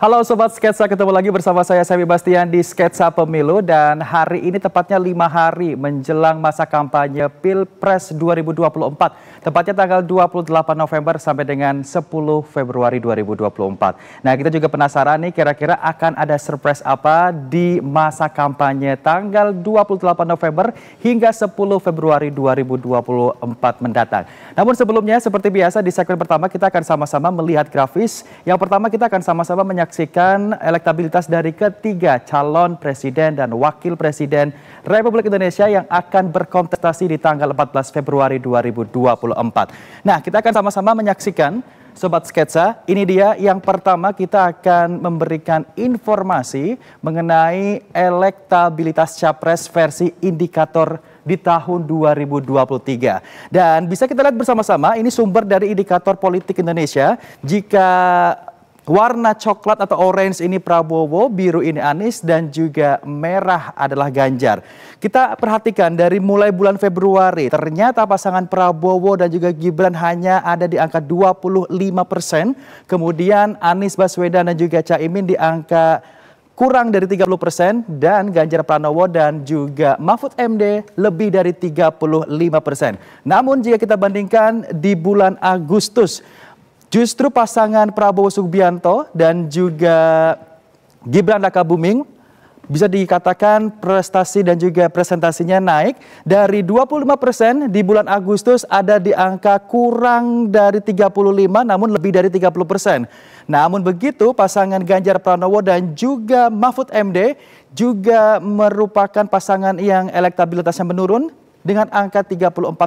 Halo Sobat Sketsa, ketemu lagi bersama saya Semi Bastian di Sketsa Pemilu. Dan hari ini tepatnya 5 hari menjelang masa kampanye Pilpres 2024. Tepatnya tanggal 28 November sampai dengan 10 Februari 2024. Nah, kita juga penasaran nih kira-kira akan ada surprise apa di masa kampanye tanggal 28 November hingga 10 Februari 2024 mendatang. Namun sebelumnya seperti biasa di segmen pertama kita akan sama-sama melihat grafis. Yang pertama kita akan sama-sama menyaksikan elektabilitas dari ketiga calon presiden dan wakil presiden Republik Indonesia yang akan berkontestasi di tanggal 14 Februari 2024. Nah, kita akan sama-sama menyaksikan Sobat Sketsa. Ini dia yang pertama, kita akan memberikan informasi mengenai elektabilitas capres versi indikator di tahun 2023. Dan bisa kita lihat bersama-sama, ini sumber dari Indikator Politik Indonesia. Jika warna coklat atau orange ini Prabowo, biru ini Anies, dan juga merah adalah Ganjar. Kita perhatikan dari mulai bulan Februari, ternyata pasangan Prabowo dan juga Gibran hanya ada di angka 25%. Kemudian Anies Baswedan dan juga Caimin di angka kurang dari 30%, dan Ganjar Pranowo dan juga Mahfud MD lebih dari 35%. Namun jika kita bandingkan di bulan Agustus, justru pasangan Prabowo Subianto dan juga Gibran Rakabuming bisa dikatakan prestasi dan juga presentasinya naik dari 25% di bulan Agustus ada di angka kurang dari 35 namun lebih dari 30%. Namun begitu pasangan Ganjar Pranowo dan juga Mahfud MD juga merupakan pasangan yang elektabilitasnya menurun dengan angka 34,5%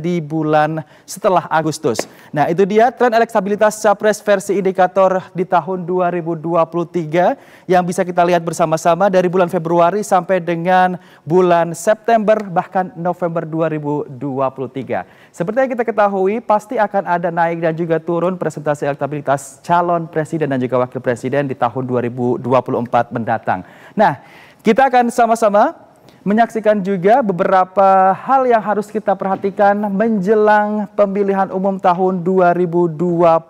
di bulan setelah Agustus. Nah, itu dia tren elektabilitas capres versi indikator di tahun 2023 yang bisa kita lihat bersama-sama dari bulan Februari sampai dengan bulan September bahkan November 2023. Seperti yang kita ketahui, pasti akan ada naik dan juga turun presentasi elektabilitas calon presiden dan juga wakil presiden di tahun 2024 mendatang. Nah, kita akan sama-sama menyaksikan juga beberapa hal yang harus kita perhatikan menjelang pemilihan umum tahun 2024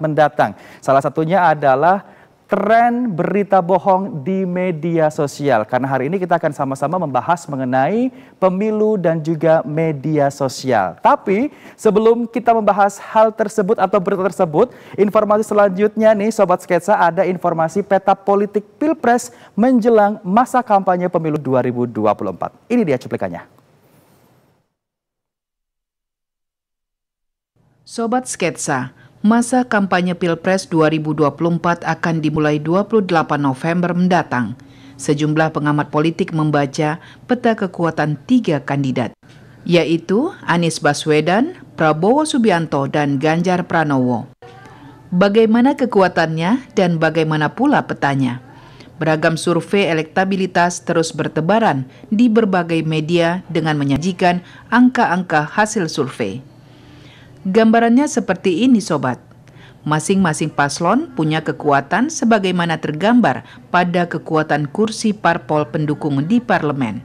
mendatang. Salah satunya adalah tren berita bohong di media sosial. Karena hari ini kita akan sama-sama membahas mengenai pemilu dan juga media sosial. Tapi sebelum kita membahas hal tersebut atau berita tersebut, informasi selanjutnya nih Sobat Sketsa, ada informasi peta politik Pilpres menjelang masa kampanye pemilu 2024. Ini dia cuplikannya. Sobat Sketsa, masa kampanye Pilpres 2024 akan dimulai 28 November mendatang. Sejumlah pengamat politik membaca peta kekuatan 3 kandidat, yaitu Anies Baswedan, Prabowo Subianto, dan Ganjar Pranowo. Bagaimana kekuatannya dan bagaimana pula petanya? Beragam survei elektabilitas terus bertebaran di berbagai media dengan menyajikan angka-angka hasil survei. Gambarannya seperti ini Sobat. Masing-masing paslon punya kekuatan sebagaimana tergambar pada kekuatan kursi parpol pendukung di parlemen.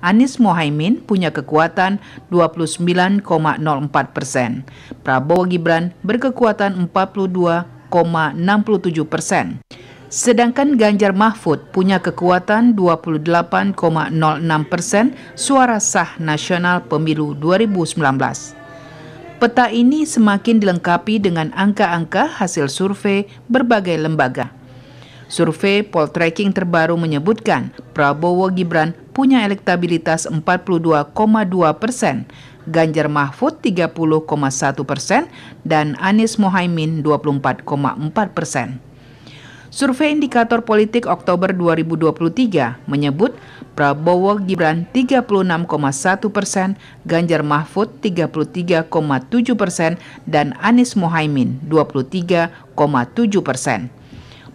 Anies Mohaimin punya kekuatan 29,04%. Prabowo Gibran berkekuatan 42,67%. Sedangkan Ganjar Mahfud punya kekuatan 28,06% suara sah nasional pemilu 2019. Peta ini semakin dilengkapi dengan angka-angka hasil survei berbagai lembaga. Survei Poltreking terbaru menyebutkan Prabowo Gibran punya elektabilitas 42,2%, Ganjar Mahfud 30,1%, dan Anies Mohaimin 24,4%. Survei Indikator Politik Oktober 2023 menyebut Prabowo Gibran 36,1%, Ganjar Mahfud 33,7%, dan Anies Mohaimin 23,7%.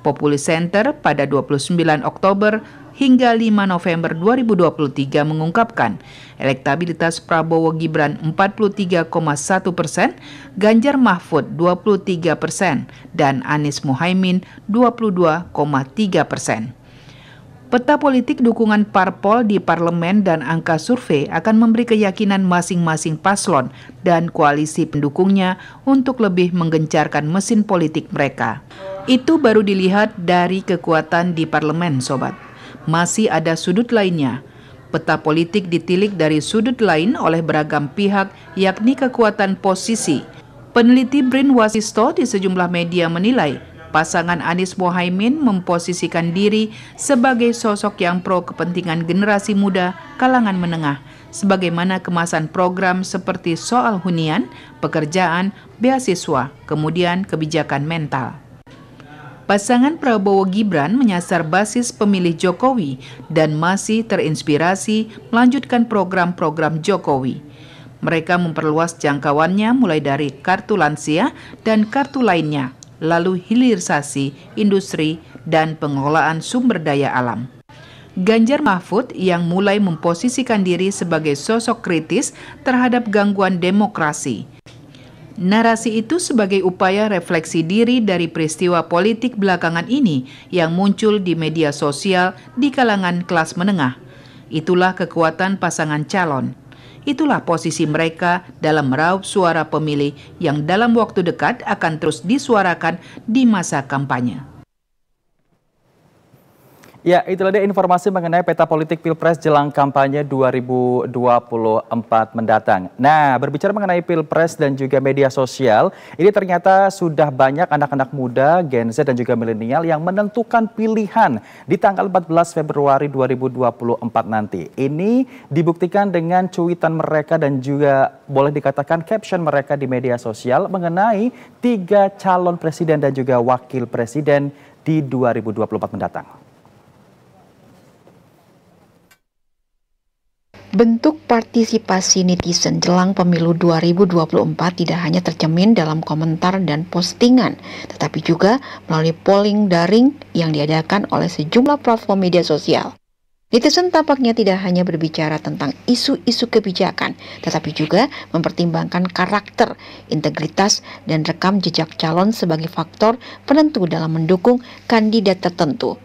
Populi Center pada 29 Oktober hingga 5 November 2023 mengungkapkan elektabilitas Prabowo Gibran 43,1%, Ganjar Mahfud 23%, dan Anies Mohaimin 22,3%. Peta politik dukungan parpol di parlemen dan angka survei akan memberi keyakinan masing-masing paslon dan koalisi pendukungnya untuk lebih menggencarkan mesin politik mereka. Itu baru dilihat dari kekuatan di parlemen, sobat. Masih ada sudut lainnya. Peta politik ditilik dari sudut lain oleh beragam pihak, yakni kekuatan posisi. Peneliti Brin Wasisto di sejumlah media menilai, pasangan Anies Mohaimin memposisikan diri sebagai sosok yang pro kepentingan generasi muda kalangan menengah, sebagaimana kemasan program seperti soal hunian, pekerjaan, beasiswa, kemudian kebijakan mental. Pasangan Prabowo Gibran menyasar basis pemilih Jokowi dan masih terinspirasi melanjutkan program-program Jokowi. Mereka memperluas jangkauannya mulai dari kartu lansia dan kartu lainnya, lalu hilirisasi, industri, dan pengelolaan sumber daya alam. Ganjar Mahfud yang mulai memposisikan diri sebagai sosok kritis terhadap gangguan demokrasi. Narasi itu sebagai upaya refleksi diri dari peristiwa politik belakangan ini yang muncul di media sosial di kalangan kelas menengah. Itulah kekuatan pasangan calon. Itulah posisi mereka dalam meraup suara pemilih yang dalam waktu dekat akan terus disuarakan di masa kampanye. Ya, itulah dia informasi mengenai peta politik Pilpres jelang kampanye 2024 mendatang. Nah, berbicara mengenai Pilpres dan juga media sosial, ini ternyata sudah banyak anak-anak muda, Gen Z dan juga milenial yang menentukan pilihan di tanggal 14 Februari 2024 nanti. Ini dibuktikan dengan cuitan mereka dan juga boleh dikatakan caption mereka di media sosial mengenai 3 calon presiden dan juga wakil presiden di 2024 mendatang. Bentuk partisipasi netizen jelang pemilu 2024 tidak hanya tercermin dalam komentar dan postingan, tetapi juga melalui polling daring yang diadakan oleh sejumlah platform media sosial. Netizen tampaknya tidak hanya berbicara tentang isu-isu kebijakan, tetapi juga mempertimbangkan karakter, integritas, dan rekam jejak calon sebagai faktor penentu dalam mendukung kandidat tertentu.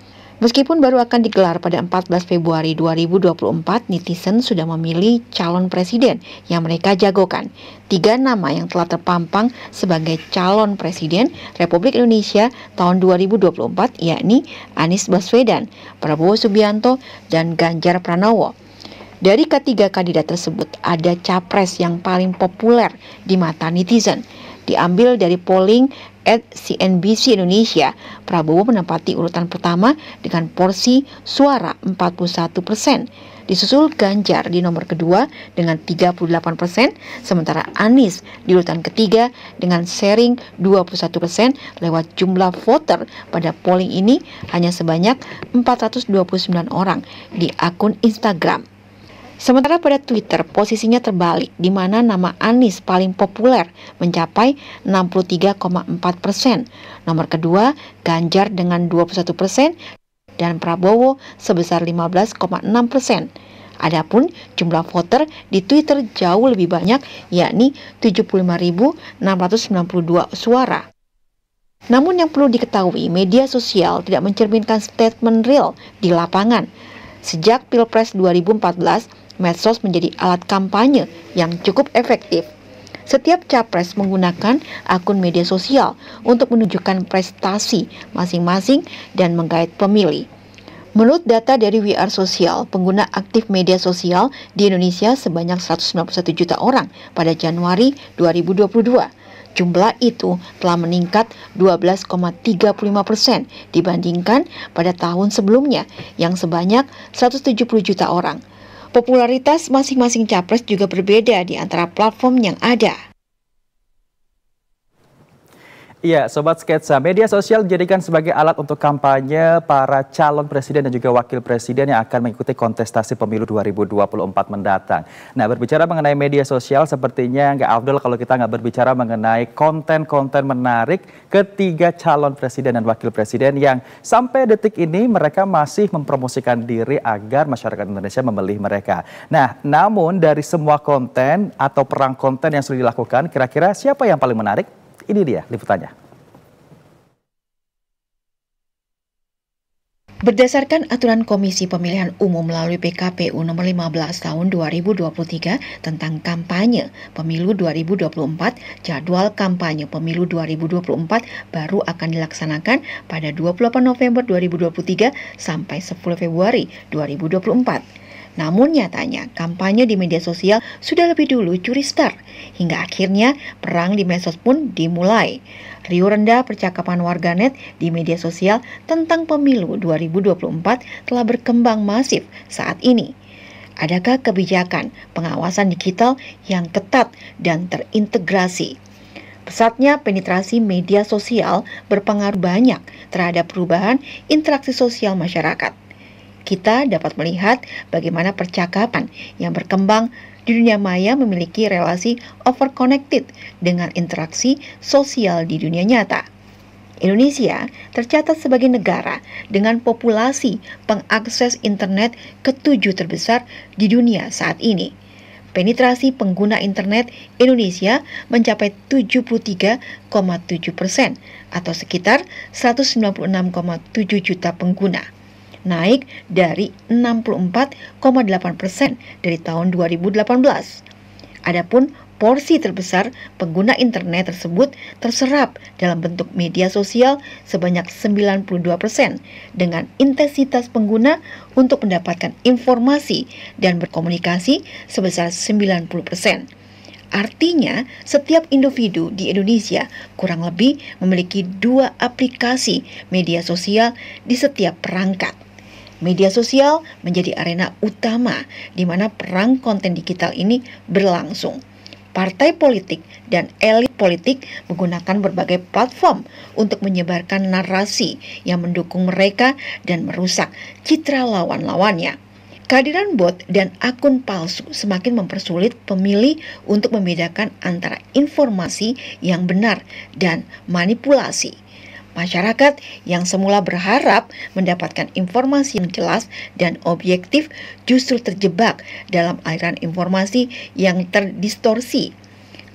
Meskipun baru akan digelar pada 14 Februari 2024, netizen sudah memilih calon presiden yang mereka jagokan. 3 nama yang telah terpampang sebagai calon presiden Republik Indonesia tahun 2024 yakni Anies Baswedan, Prabowo Subianto, dan Ganjar Pranowo. Dari ketiga kandidat tersebut, ada capres yang paling populer di mata netizen. Diambil dari polling @CNBC Indonesia, Prabowo menempati urutan pertama dengan porsi suara 41%. Disusul Ganjar di nomor kedua dengan 38%, sementara Anies di urutan ketiga dengan sharing 21% lewat jumlah voter pada polling ini hanya sebanyak 429 orang di akun Instagram. Sementara pada Twitter posisinya terbalik, di mana nama Anies paling populer mencapai 63,4%. Nomor kedua Ganjar dengan 21% dan Prabowo sebesar 15,6%. Adapun jumlah voter di Twitter jauh lebih banyak, yakni 75.692 suara. Namun yang perlu diketahui, media sosial tidak mencerminkan statement real di lapangan. Sejak Pilpres 2014, medsos menjadi alat kampanye yang cukup efektif. Setiap capres menggunakan akun media sosial untuk menunjukkan prestasi masing-masing dan menggait pemilih. Menurut data dari We Are Social, pengguna aktif media sosial di Indonesia sebanyak 191 juta orang pada Januari 2022. Jumlah itu telah meningkat 12,35% dibandingkan pada tahun sebelumnya yang sebanyak 170 juta orang. Popularitas masing-masing capres juga berbeda di antara platform yang ada. Iya, Sobat Sketsa, media sosial dijadikan sebagai alat untuk kampanye para calon presiden dan juga wakil presiden yang akan mengikuti kontestasi pemilu 2024 mendatang. Nah, berbicara mengenai media sosial, sepertinya nggak afdol kalau kita nggak berbicara mengenai konten-konten menarik ketiga calon presiden dan wakil presiden yang sampai detik ini mereka masih mempromosikan diri agar masyarakat Indonesia memilih mereka. Nah, namun dari semua konten atau perang konten yang sudah dilakukan, kira-kira siapa yang paling menarik? Ini dia liputannya. Berdasarkan aturan Komisi Pemilihan Umum melalui PKPU nomor 15 tahun 2023 tentang kampanye pemilu 2024, jadwal kampanye pemilu 2024 baru akan dilaksanakan pada 28 November 2023 sampai 10 Februari 2024. Namun nyatanya kampanye di media sosial sudah lebih dulu curi start, hingga akhirnya perang di medsos pun dimulai. Riuh rendah percakapan warganet di media sosial tentang pemilu 2024 telah berkembang masif saat ini. Adakah kebijakan pengawasan digital yang ketat dan terintegrasi? Pesatnya penetrasi media sosial berpengaruh banyak terhadap perubahan interaksi sosial masyarakat. Kita dapat melihat bagaimana percakapan yang berkembang di dunia maya memiliki relasi overconnected dengan interaksi sosial di dunia nyata. Indonesia tercatat sebagai negara dengan populasi pengakses internet ke-7 terbesar di dunia saat ini. Penetrasi pengguna internet Indonesia mencapai 73,7% atau sekitar 196,7 juta pengguna, naik dari 64,8% dari tahun 2018. Adapun porsi terbesar pengguna internet tersebut terserap dalam bentuk media sosial sebanyak 92% dengan intensitas pengguna untuk mendapatkan informasi dan berkomunikasi sebesar 90%. Artinya, setiap individu di Indonesia kurang lebih memiliki 2 aplikasi media sosial di setiap perangkat. Media sosial menjadi arena utama di mana perang konten digital ini berlangsung. Partai politik dan elit politik menggunakan berbagai platform untuk menyebarkan narasi yang mendukung mereka dan merusak citra lawan-lawannya. Kehadiran bot dan akun palsu semakin mempersulit pemilih untuk membedakan antara informasi yang benar dan manipulasi. Masyarakat yang semula berharap mendapatkan informasi yang jelas dan objektif justru terjebak dalam aliran informasi yang terdistorsi.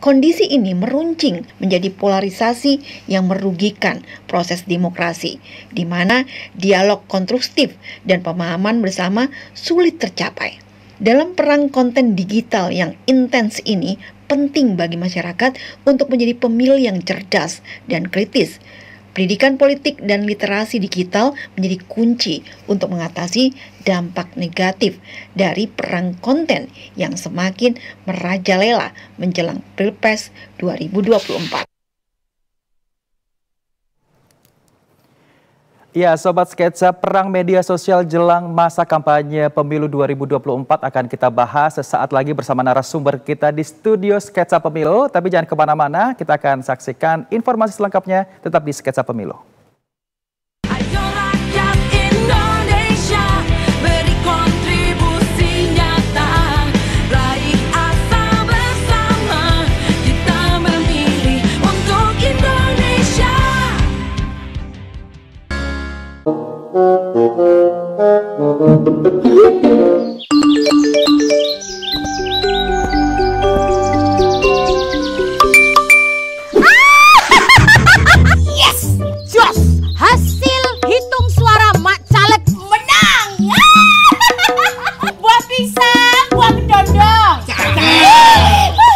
Kondisi ini meruncing menjadi polarisasi yang merugikan proses demokrasi, di mana dialog konstruktif dan pemahaman bersama sulit tercapai. Dalam perang konten digital yang intens ini, penting bagi masyarakat untuk menjadi pemilih yang cerdas dan kritis. Pendidikan politik dan literasi digital menjadi kunci untuk mengatasi dampak negatif dari perang konten yang semakin merajalela menjelang Pilpres 2024. Ya, Sobat Sketsa, perang media sosial jelang masa kampanye pemilu 2024 akan kita bahas sesaat lagi bersama narasumber kita di studio Sketsa Pemilu. Tapi jangan kemana-mana, kita akan saksikan informasi selengkapnya tetap di Sketsa Pemilu. Yes! Jos! Hasil hitung suara Mak Caleg menang! Buah pisang, buah kedondong.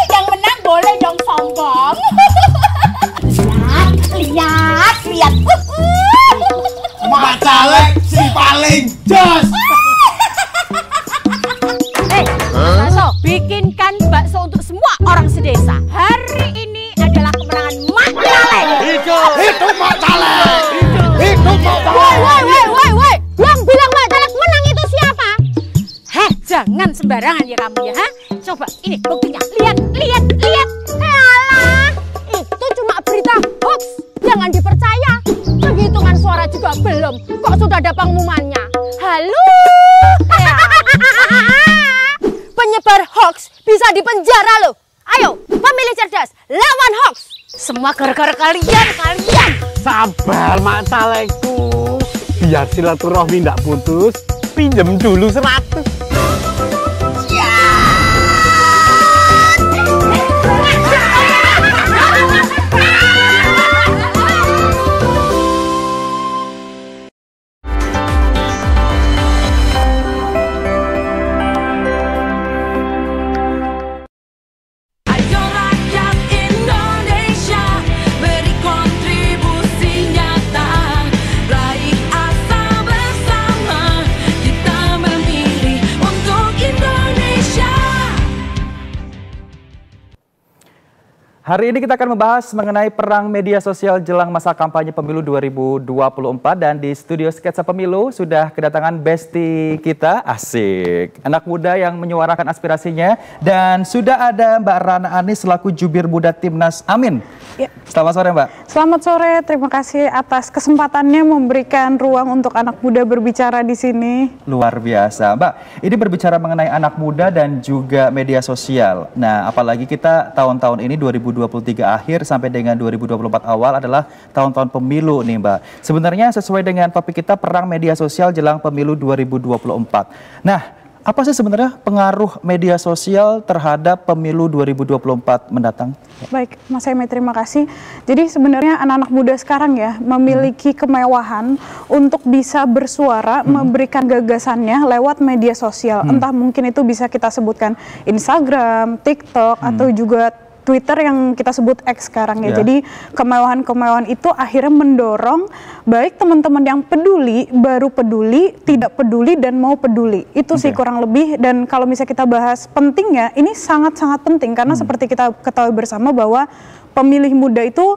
Yang menang boleh dong sombong. Lihat. Mak Caleg si paling jos. Bakso, bikinkan bakso untuk semua orang sedesa. Hari ini adalah kemenangan Mak Caleg. Hidup Mak Caleg. Hidup Mak Caleg. Woi. Yang bilang Mak Caleg menang itu siapa? Jangan sembarangan ya kamu ya. Coba ini buktinya. Lihat. Alah, itu cuma berita hoax. Jangan dipercaya. Penghitungan suara juga belum. Kok sudah ada pengumumannya? Halo. Penyebar hoax bisa dipenjara loh. Ayo, pemilih cerdas, lawan hoax. Semua gara-gara kalian. Sabar Mak Calegku. Biar silaturahmi ndak putus, pinjem dulu 100. Hari ini kita akan membahas mengenai perang media sosial jelang masa kampanye pemilu 2024 dan di studio Sketsa Pemilu sudah kedatangan bestie kita, asik, anak muda yang menyuarakan aspirasinya dan sudah ada Mbak Rana Anis selaku jubir muda Timnas Amin. Ya. Selamat sore Mbak. Selamat sore, terima kasih atas kesempatannya memberikan ruang untuk anak muda berbicara di sini. Luar biasa Mbak, ini berbicara mengenai anak muda dan juga media sosial. Nah apalagi kita tahun-tahun ini 2023 akhir sampai dengan 2024 awal adalah tahun-tahun pemilu nih Mbak. Sebenarnya sesuai dengan topik kita perang media sosial jelang pemilu 2024. Nah apa sih sebenarnya pengaruh media sosial terhadap pemilu 2024 mendatang? Baik, Mas Emi, terima kasih. Jadi sebenarnya anak-anak muda sekarang ya memiliki kemewahan untuk bisa bersuara, memberikan gagasannya lewat media sosial. Entah mungkin itu bisa kita sebutkan Instagram, TikTok, atau juga Twitter yang kita sebut X sekarang ya. Jadi kemewahan-kemewahan itu akhirnya mendorong baik teman-teman yang peduli, baru peduli, tidak peduli, dan mau peduli. Itu sih kurang lebih. Dan kalau misalnya kita bahas pentingnya, ini sangat-sangat penting. Karena seperti kita ketahui bersama bahwa pemilih muda itu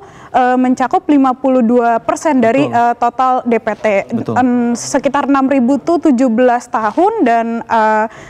mencakup 52% dari total DPT. Sekitar 6.000 itu 17 tahun dan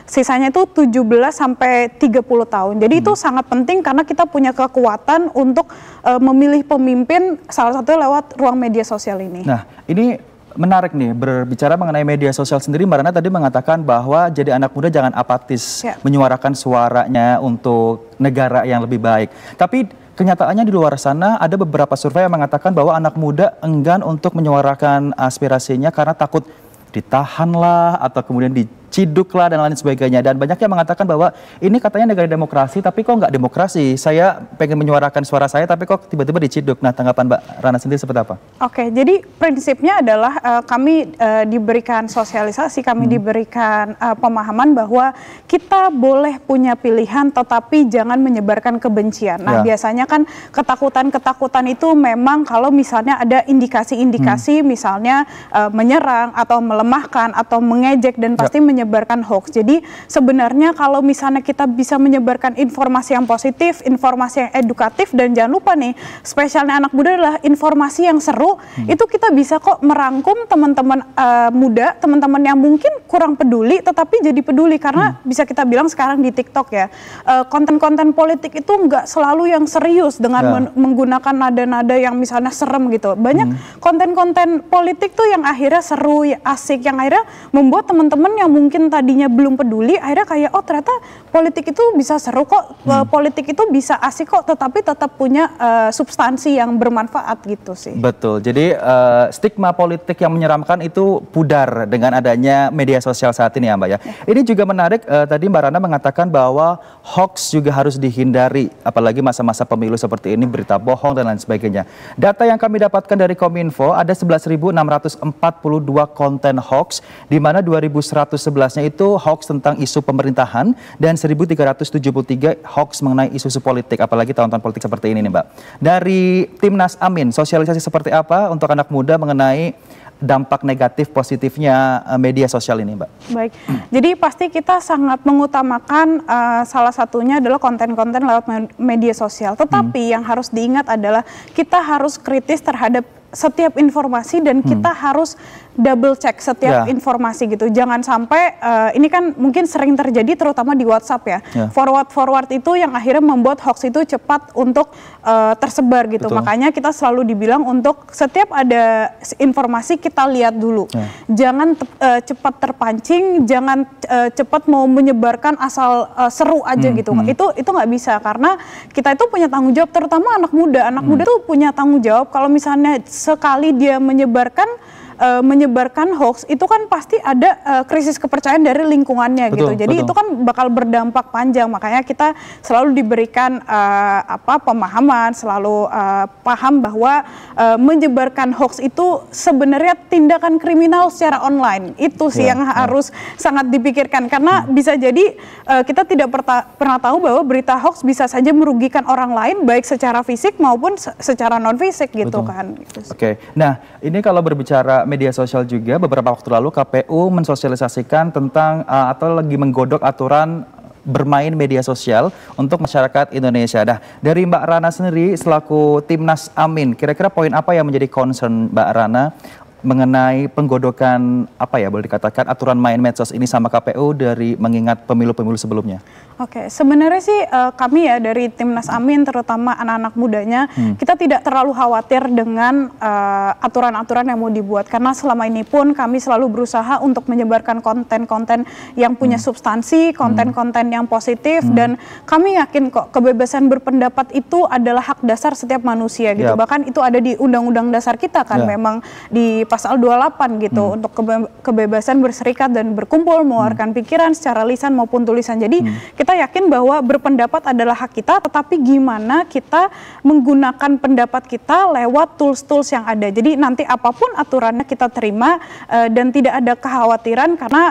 sisanya itu 17 sampai 30 tahun. Jadi itu sangat penting karena kita punya kekuatan untuk memilih pemimpin salah satunya lewat ruang media sosial ini. Nah, ini menarik nih, berbicara mengenai media sosial sendiri, Mbak Rana tadi mengatakan bahwa jadi anak muda jangan apatis, menyuarakan suaranya untuk negara yang lebih baik. Tapi kenyataannya di luar sana ada beberapa survei yang mengatakan bahwa anak muda enggan untuk menyuarakan aspirasinya karena takut ditahan lah atau kemudian diciduk lah dan lain sebagainya. Dan banyak yang mengatakan bahwa ini katanya negara demokrasi tapi kok nggak demokrasi. Saya pengen menyuarakan suara saya tapi kok tiba-tiba diciduk. Nah tanggapan Mbak Rana sendiri seperti apa? Oke, jadi prinsipnya adalah kami diberikan sosialisasi, kami diberikan pemahaman bahwa kita boleh punya pilihan tetapi jangan menyebarkan kebencian. Nah biasanya kan ketakutan-ketakutan itu memang kalau misalnya ada indikasi-indikasi misalnya menyerang atau melemahkan atau mengejek dan pasti menyebarkan hoax. Jadi sebenarnya kalau misalnya kita bisa menyebarkan informasi yang positif, informasi yang edukatif, dan jangan lupa nih, spesialnya anak muda adalah informasi yang seru, itu kita bisa kok merangkum teman-teman muda, teman-teman yang mungkin kurang peduli tetapi jadi peduli karena bisa kita bilang sekarang di TikTok ya, konten-konten politik itu nggak selalu yang serius dengan menggunakan nada-nada yang misalnya serem gitu. Banyak konten-konten politik tuh yang akhirnya seru, asik, yang akhirnya membuat teman-teman yang mungkin tadinya belum peduli akhirnya kayak oh ternyata politik itu bisa seru kok, politik itu bisa asik kok, tetapi tetap punya substansi yang bermanfaat gitu sih. Betul, jadi stigma politik yang menyeramkan itu pudar dengan adanya media sosial saat ini ya Mbak ya. Ini juga menarik, tadi Mbak Rana mengatakan bahwa hoax juga harus dihindari, apalagi masa-masa pemilu seperti ini, berita bohong dan lain sebagainya. Data yang kami dapatkan dari Kominfo ada 11.642 konten hoax, di mana 2.111-nya itu hoax tentang isu pemerintahan dan 1.373 hoax mengenai isu-isu politik, apalagi tahun-tahun politik seperti ini nih Mbak. Dari Timnas Amin, sosialisasi seperti apa untuk anak muda mengenai dampak negatif positifnya media sosial ini Mbak? Baik, jadi pasti kita sangat mengutamakan salah satunya adalah konten-konten lewat media sosial. Tetapi yang harus diingat adalah kita harus kritis terhadap setiap informasi dan kita harus double check setiap informasi gitu. Jangan sampai ini kan mungkin sering terjadi terutama di WhatsApp ya. Forward itu yang akhirnya membuat hoax itu cepat untuk tersebar gitu. Makanya kita selalu dibilang untuk setiap ada informasi kita lihat dulu. Jangan cepat terpancing, jangan cepat mau menyebarkan asal seru aja gitu. Itu nggak bisa karena kita itu punya tanggung jawab, terutama anak muda. Anak muda tuh punya tanggung jawab kalau misalnya sekali dia menyebarkan hoax itu kan pasti ada krisis kepercayaan dari lingkungannya gitu. Jadi itu kan bakal berdampak panjang. Makanya kita selalu diberikan pemahaman, selalu paham bahwa menyebarkan hoax itu sebenarnya tindakan kriminal secara online. Itu sih yang harus sangat dipikirkan karena bisa jadi kita tidak pernah tahu bahwa berita hoax bisa saja merugikan orang lain baik secara fisik maupun secara non fisik gitu kan. Oke. Nah, ini kalau berbicara media sosial juga, beberapa waktu lalu KPU mensosialisasikan tentang atau lagi menggodok aturan bermain media sosial untuk masyarakat Indonesia. Nah, dari Mbak Rana sendiri selaku Timnas Amin, kira-kira poin apa yang menjadi concern Mbak Rana mengenai penggodokan apa ya boleh dikatakan aturan main medsos ini sama KPU dari mengingat pemilu-pemilu sebelumnya? Oke, sebenarnya sih kami ya dari Timnas Amin terutama anak-anak mudanya kita tidak terlalu khawatir dengan aturan-aturan yang mau dibuat karena selama ini pun kami selalu berusaha untuk menyebarkan konten-konten yang punya substansi, konten-konten yang positif dan kami yakin kok kebebasan berpendapat itu adalah hak dasar setiap manusia gitu. Bahkan itu ada di Undang-Undang Dasar kita kan memang di pasal 28 gitu untuk kebebasan berserikat dan berkumpul, mengeluarkan pikiran secara lisan maupun tulisan. Jadi kita yakin bahwa berpendapat adalah hak kita, tetapi gimana kita menggunakan pendapat kita lewat tools-tools yang ada. Jadi nanti apapun aturannya kita terima dan tidak ada kekhawatiran karena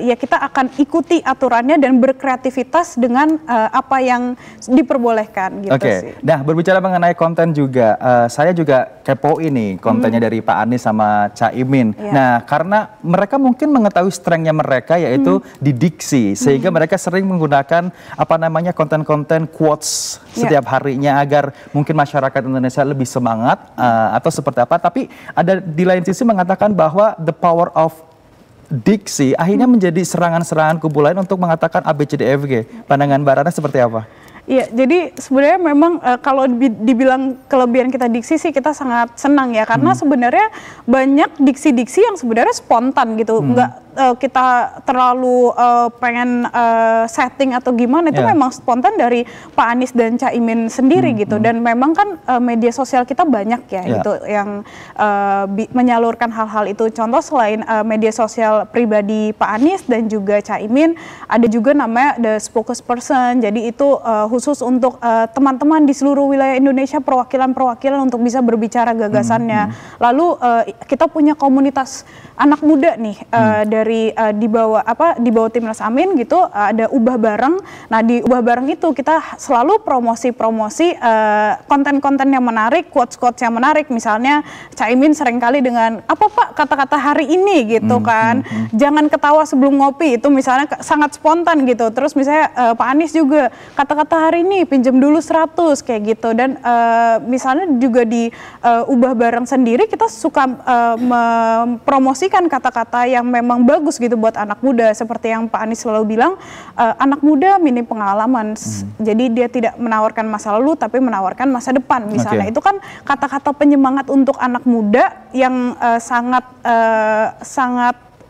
ya kita akan ikuti aturannya dan berkreativitas dengan apa yang diperbolehkan gitu sih. Nah, berbicara mengenai konten juga, saya juga kepo ini kontennya dari Pak Anies sama Caimin. Nah, karena mereka mungkin mengetahui strength-nya mereka yaitu di diksi, sehingga mereka sering menggunakan apa namanya konten-konten quotes setiap harinya agar mungkin masyarakat Indonesia lebih semangat atau seperti apa. Tapi ada di lain sisi mengatakan bahwa the power of diksi akhirnya menjadi serangan-serangan kubu lain untuk mengatakan ABCDFG. Pandangan Mbak Rana seperti apa? Iya, jadi sebenarnya memang kalau dibilang kelebihan kita diksi sih kita sangat senang ya karena sebenarnya banyak diksi-diksi yang sebenarnya spontan gitu, nggak kita terlalu pengen setting atau gimana, itu memang spontan dari Pak Anies dan Caimin sendiri gitu dan memang kan media sosial kita banyak ya gitu yang menyalurkan hal-hal itu. Contoh selain media sosial pribadi Pak Anies dan juga Caimin, ada juga namanya the spokesperson, jadi itu khusus untuk teman-teman di seluruh wilayah Indonesia, perwakilan-perwakilan untuk bisa berbicara gagasannya. Lalu kita punya komunitas anak muda nih dari di bawah Timnas Amin gitu, ada Ubah Bareng. Nah, di Ubah Bareng itu kita selalu promosi-promosi konten-konten yang menarik, quotes-quotes yang menarik. Misalnya Caimin seringkali dengan apa Pak kata-kata hari ini gitu kan. Jangan ketawa sebelum ngopi, itu misalnya sangat spontan gitu. Terus misalnya Pak Anies juga kata-kata hari ini pinjam dulu 100 kayak gitu. Dan misalnya juga di Ubah Bareng sendiri kita suka mempromosikan kata-kata yang memang bagus gitu buat anak muda, seperti yang Pak Anies selalu bilang, anak muda minim pengalaman, jadi dia tidak menawarkan masa lalu tapi menawarkan masa depan misalnya. Itu kan kata-kata penyemangat untuk anak muda yang sangat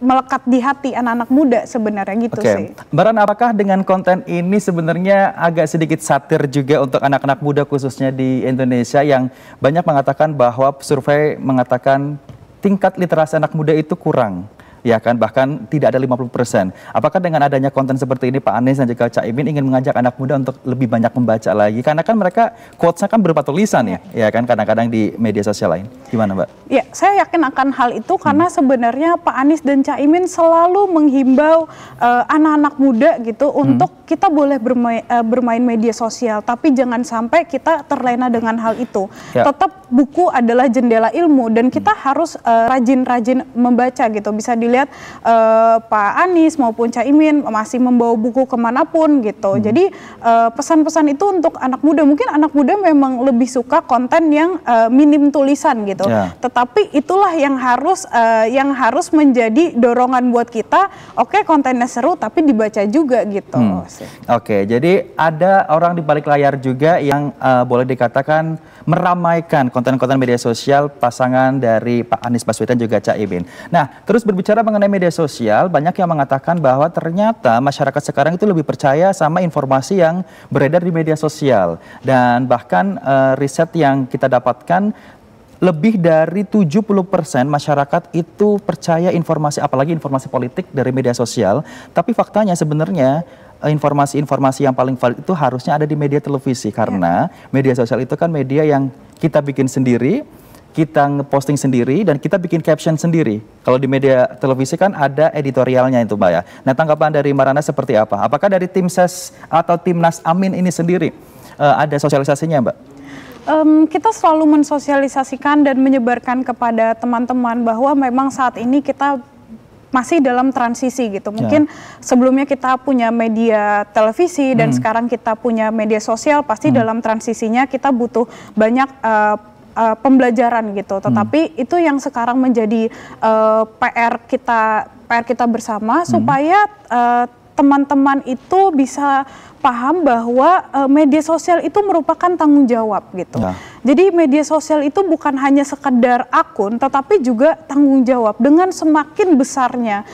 melekat di hati anak-anak muda sebenarnya gitu sih. Mbak Ran, apakah dengan konten ini sebenarnya agak sedikit satir juga untuk anak-anak muda khususnya di Indonesia yang banyak mengatakan bahwa survei mengatakan tingkat literasi anak muda itu kurang, ya kan, bahkan tidak ada 50%. Apakah dengan adanya konten seperti ini Pak Anies dan juga Caimin ingin mengajak anak muda untuk lebih banyak membaca lagi? Karena kan mereka quotes-nya kan berupa tulisan ya kan, kadang-kadang di media sosial lain. Gimana Mbak? Ya, saya yakin akan hal itu karena sebenarnya Pak Anies dan Caimin selalu menghimbau anak-anak muda gitu untuk kita boleh bermain media sosial, tapi jangan sampai kita terlena dengan hal itu. Tetap buku adalah jendela ilmu dan kita harus rajin-rajin membaca gitu. Bisa dilihat Pak Anies maupun Caimin masih membawa buku kemanapun gitu. Jadi pesan-pesan itu untuk anak muda. Mungkin anak muda memang lebih suka konten yang minim tulisan gitu. Tetapi itulah yang harus menjadi dorongan buat kita. Oke, kontennya seru tapi dibaca juga gitu. Oke, jadi ada orang di balik layar juga yang boleh dikatakan meramaikan konten-konten media sosial pasangan dari Pak Anies Baswedan juga Caimin. Nah, terus berbicara mengenai media sosial, banyak yang mengatakan bahwa ternyata masyarakat sekarang itu lebih percaya sama informasi yang beredar di media sosial. Dan bahkan riset yang kita dapatkan, lebih dari 70% masyarakat itu percaya informasi, apalagi informasi politik dari media sosial. Tapi faktanya sebenarnya informasi-informasi yang paling valid itu harusnya ada di media televisi, karena media sosial itu kan media yang kita bikin sendiri, kita ngeposting sendiri, dan kita bikin caption sendiri. Kalau di media televisi kan ada editorialnya itu Mbak ya. Nah, tanggapan dari Mbak Rana seperti apa? Apakah dari tim ses atau Timnas Amin ini sendiri ada sosialisasinya Mbak? Kita selalu mensosialisasikan dan menyebarkan kepada teman-teman bahwa memang saat ini kita masih dalam transisi gitu. Mungkin sebelumnya kita punya media televisi dan sekarang kita punya media sosial, pasti dalam transisinya kita butuh banyak pembelajaran gitu. Tetapi itu yang sekarang menjadi PR kita bersama supaya teman-teman itu bisa paham bahwa media sosial itu merupakan tanggung jawab gitu. Jadi media sosial itu bukan hanya sekedar akun, tetapi juga tanggung jawab. Dengan semakin besarnya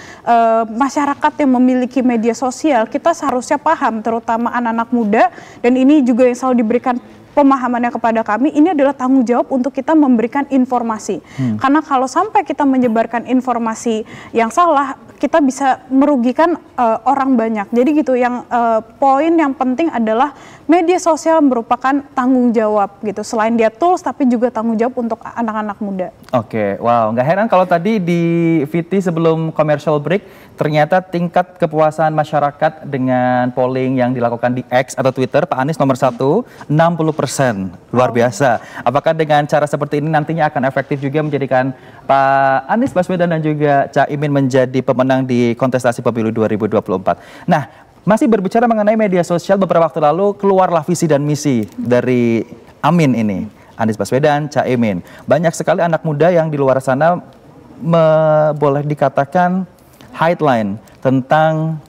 masyarakat yang memiliki media sosial, kita seharusnya paham, terutama anak-anak muda, dan ini juga yang selalu diberikan pemahamannya kepada kami, ini adalah tanggung jawab untuk kita memberikan informasi. Karena kalau sampai kita menyebarkan informasi yang salah, kita bisa merugikan orang banyak. Jadi gitu, yang poin yang penting adalah media sosial merupakan tanggung jawab gitu. Selain dia tools, tapi juga tanggung jawab untuk anak-anak muda. Oke, wow, nggak heran kalau tadi di VT sebelum commercial break, ternyata tingkat kepuasan masyarakat dengan polling yang dilakukan di X atau Twitter, Pak Anies nomor 1, 60%. Luar biasa. Apakah dengan cara seperti ini nantinya akan efektif juga menjadikan Pak Anies Baswedan dan juga Caimin menjadi pemenang di kontestasi pemilu 2024? Nah, masih berbicara mengenai media sosial, beberapa waktu lalu keluarlah visi dan misi dari Amin ini. Anies Baswedan, Caimin. Banyak sekali anak muda yang di luar sana boleh dikatakan headline tentang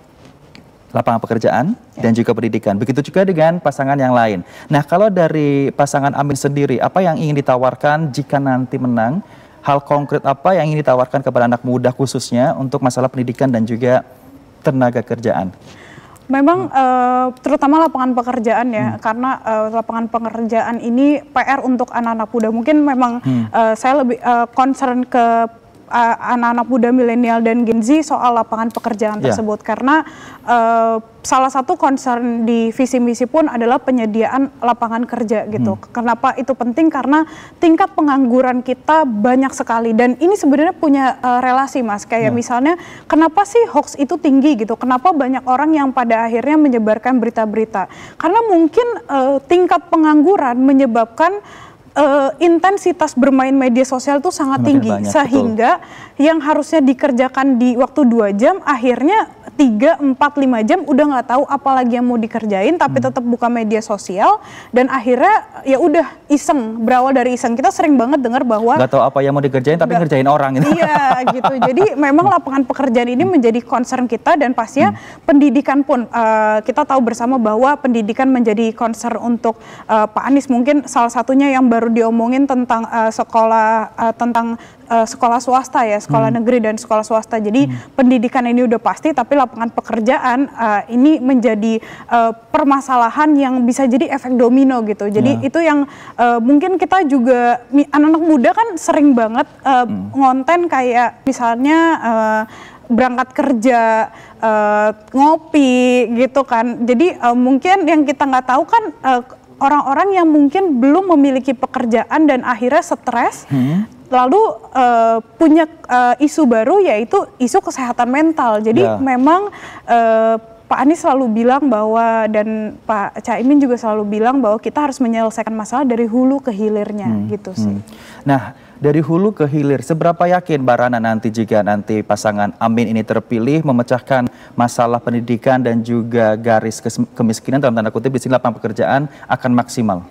lapangan pekerjaan dan juga pendidikan. Begitu juga dengan pasangan yang lain. Nah, kalau dari pasangan Amin sendiri, apa yang ingin ditawarkan jika nanti menang? Hal konkret apa yang ingin ditawarkan kepada anak muda khususnya untuk masalah pendidikan dan juga tenaga kerjaan? Memang terutama lapangan pekerjaan ya, karena lapangan pekerjaan ini PR untuk anak-anak muda. Mungkin memang saya lebih concern ke anak-anak muda milenial dan Gen Z soal lapangan pekerjaan tersebut, karena salah satu concern di visi misi pun adalah penyediaan lapangan kerja gitu. Kenapa itu penting? Karena tingkat pengangguran kita banyak sekali, dan ini sebenarnya punya relasi, Mas. Kayak misalnya, kenapa sih hoax itu tinggi gitu? Kenapa banyak orang yang pada akhirnya menyebarkan berita-berita? Karena mungkin tingkat pengangguran menyebabkan intensitas bermain media sosial itu sangat tinggi, sehingga yang harusnya dikerjakan di waktu 2 jam akhirnya 3, 4, 5 jam udah nggak tahu apa lagi yang mau dikerjain, tapi tetap buka media sosial, dan akhirnya ya udah iseng, berawal dari iseng. Kita sering banget dengar bahwa nggak tahu apa yang mau dikerjain tapi ngerjain orang gitu. Iya gitu. Jadi memang lapangan pekerjaan ini menjadi concern kita, dan pastinya pendidikan pun kita tahu bersama bahwa pendidikan menjadi concern untuk Pak Anies. Mungkin salah satunya yang baru diomongin tentang sekolah swasta ya, sekolah negeri dan sekolah swasta. Jadi pendidikan ini udah pasti, tapi lapangan pekerjaan ini menjadi permasalahan yang bisa jadi efek domino gitu. Jadi itu yang mungkin kita juga, anak-anak muda kan sering banget ngonten kayak misalnya berangkat kerja, ngopi gitu kan. Jadi mungkin yang kita nggak tahu kan orang-orang yang mungkin belum memiliki pekerjaan dan akhirnya stres, lalu punya isu baru, yaitu isu kesehatan mental. Jadi memang Pak Anies selalu bilang bahwa, dan Pak Caimin juga selalu bilang bahwa kita harus menyelesaikan masalah dari hulu ke hilirnya gitu sih. Nah, dari hulu ke hilir, seberapa yakin Mbak Rana nanti jika nanti pasangan Amin ini terpilih memecahkan masalah pendidikan dan juga garis kemiskinan dalam tanda kutip di sini lapangan pekerjaan akan maksimal?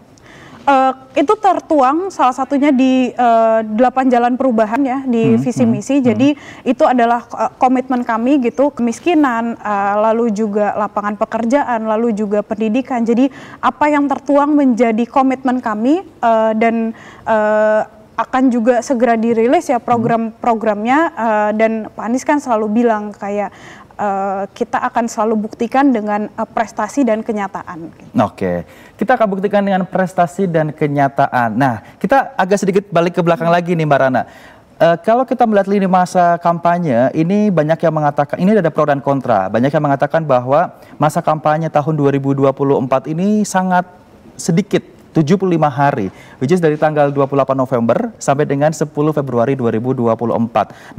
Itu tertuang salah satunya di 8 jalan perubahan ya, di visi misi. Jadi itu adalah komitmen kami gitu, kemiskinan, lalu juga lapangan pekerjaan, lalu juga pendidikan. Jadi apa yang tertuang menjadi komitmen kami, dan akan juga segera dirilis ya program-programnya, dan Pak Anies kan selalu bilang kayak kita akan selalu buktikan dengan prestasi dan kenyataan. Oke, kita akan buktikan dengan prestasi dan kenyataan. Nah, kita agak sedikit balik ke belakang lagi nih Mbak Rana. Kalau kita melihat lini masa kampanye, ini banyak yang mengatakan, ini ada pro dan kontra. Banyak yang mengatakan bahwa masa kampanye tahun 2024 ini sangat sedikit, 75 hari, which is dari tanggal 28 November sampai dengan 10 Februari 2024.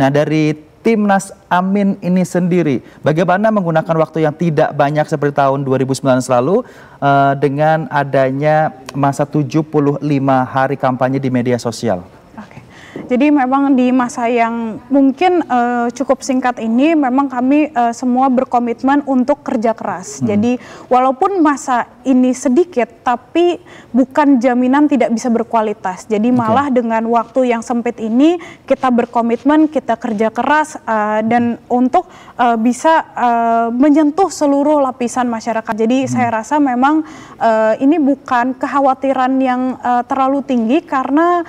Nah, dari Timnas Amin ini sendiri, bagaimana menggunakan waktu yang tidak banyak seperti tahun 2009 lalu dengan adanya masa 75 hari kampanye di media sosial? Jadi memang di masa yang mungkin cukup singkat ini memang kami semua berkomitmen untuk kerja keras. Jadi walaupun masa ini sedikit tapi bukan jaminan tidak bisa berkualitas. Jadi malah dengan waktu yang sempit ini kita berkomitmen, kita kerja keras dan untuk bisa menyentuh seluruh lapisan masyarakat. Jadi saya rasa memang ini bukan kekhawatiran yang terlalu tinggi karena